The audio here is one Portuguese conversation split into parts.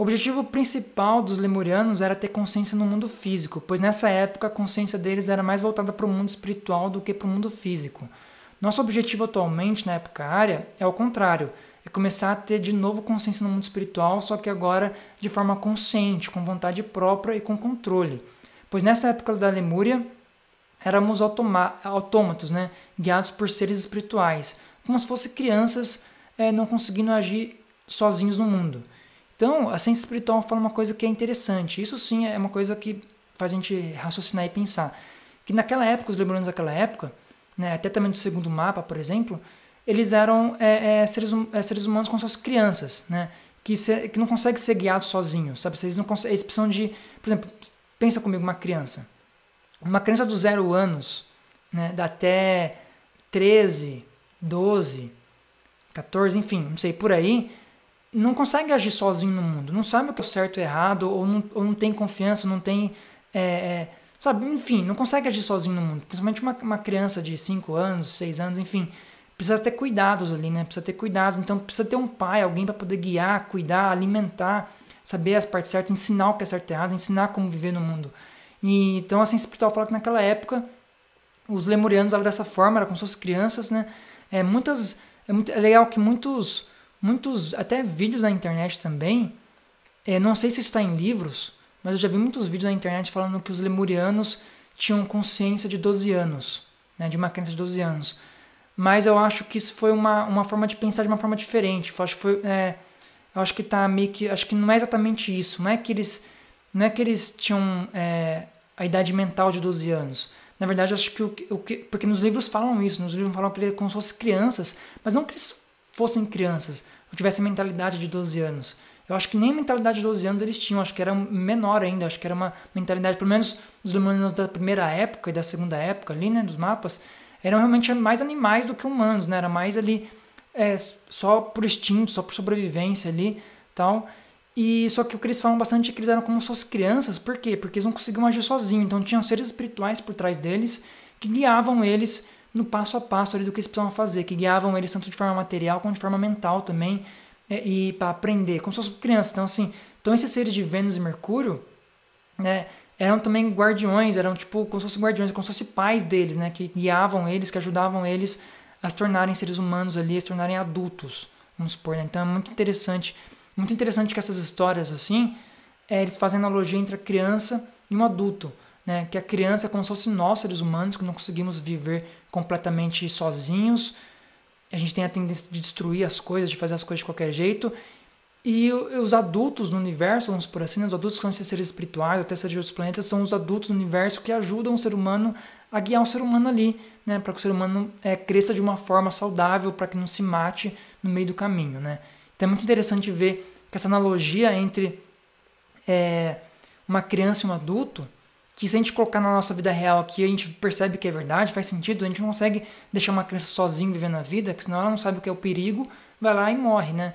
O objetivo principal dos lemurianos era ter consciência no mundo físico, pois nessa época a consciência deles era mais voltada para o mundo espiritual do que para o mundo físico. Nosso objetivo atualmente, na época área, é o contrário, é começar a ter de novo consciência no mundo espiritual, só que agora de forma consciente, com vontade própria e com controle. Pois nessa época da Lemúria, éramos autômatos, né, guiados por seres espirituais, como se fossem crianças não conseguindo agir sozinhos no mundo. Então, a ciência espiritual fala uma coisa que é interessante. Isso sim é uma coisa que faz a gente raciocinar e pensar. Que naquela época, os lemurianos daquela época, né, até também do segundo mapa, por exemplo, eles eram seres humanos como se fossem crianças, né, que não conseguem ser guiados sozinhos, sabe? Eles precisam de... Por exemplo, pensa comigo uma criança. Uma criança dos 0 anos, né, até 13, 12, 14, enfim, não sei, por aí, não consegue agir sozinho no mundo, não sabe o que é certo e errado, ou não tem confiança, não tem, sabe, enfim, não consegue agir sozinho no mundo. Principalmente uma criança de 5 anos, 6 anos, enfim, precisa ter cuidados ali, né? Precisa ter cuidados, então precisa ter um pai, alguém para poder guiar, cuidar, alimentar, saber as partes certas, ensinar o que é certo e errado, ensinar como viver no mundo. E, então a ciência espiritual fala que naquela época os lemurianos eram dessa forma, eram como se fossem crianças, né? É legal que muitos até vídeos na internet também, não sei se isso está em livros, mas eu já vi muitos vídeos na internet falando que os lemurianos tinham consciência de 12 anos, né, de uma criança de 12 anos. Mas eu acho que isso foi uma forma de pensar de uma forma diferente. Eu acho que tá meio que, acho que não é exatamente isso. Não é que eles tinham a idade mental de 12 anos. Na verdade, acho que porque nos livros falam isso, nos livros falam que eles como se fossem crianças, mas não que eles fossem crianças, ou tivessem mentalidade de 12 anos. Eu acho que nem mentalidade de 12 anos eles tinham, acho que era menor ainda, acho que era uma mentalidade, pelo menos os lemurianos da primeira época e da segunda época ali, né, dos mapas, eram realmente mais animais do que humanos, né, era mais ali só por instinto, só por sobrevivência ali, tal. E só que o que eles falam bastante é que eles eram como suas crianças, por quê? Porque eles não conseguiam agir sozinhos, então tinham seres espirituais por trás deles que guiavam eles no passo a passo ali do que eles precisavam fazer, que guiavam eles tanto de forma material quanto de forma mental também, e para aprender, como se fossem crianças. Então, assim, esses seres de Vênus e Mercúrio, né, eram também guardiões, eram tipo como se fossem guardiões, como se fossem pais deles, né, que guiavam eles, que ajudavam eles a se tornarem seres humanos ali, a se tornarem adultos, vamos supor, né? Então é muito interessante que essas histórias assim, eles fazem analogia entre a criança e um adulto, né? Que a criança é como se fosse nós, seres humanos, que não conseguimos viver completamente sozinhos, a gente tem a tendência de destruir as coisas, de fazer as coisas de qualquer jeito, e os adultos no universo, vamos por assim, né? Os adultos que são esses seres espirituais, até seres de outros planetas, são os adultos no universo que ajudam o ser humano a guiar o ser humano ali, né? Para que o ser humano cresça de uma forma saudável, para que não se mate no meio do caminho, né? Então é muito interessante ver que essa analogia entre uma criança e um adulto, que se a gente colocar na nossa vida real aqui, a gente percebe que é verdade, faz sentido, a gente não consegue deixar uma criança sozinha vivendo a vida, que senão ela não sabe o que é o perigo, vai lá e morre, né?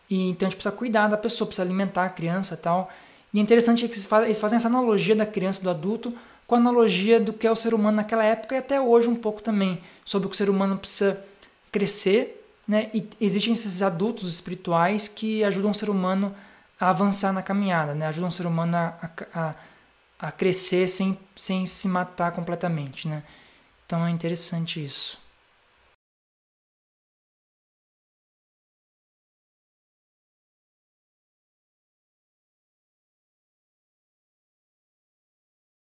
E, então a gente precisa cuidar da pessoa, precisa alimentar a criança e tal. E é interessante que eles fazem essa analogia da criança e do adulto com a analogia do que é o ser humano naquela época e até hoje um pouco também, sobre o que o ser humano precisa crescer, né? E existem esses adultos espirituais que ajudam o ser humano a avançar na caminhada, né? Ajudam o ser humano a crescer sem se matar completamente, né? Então é interessante isso.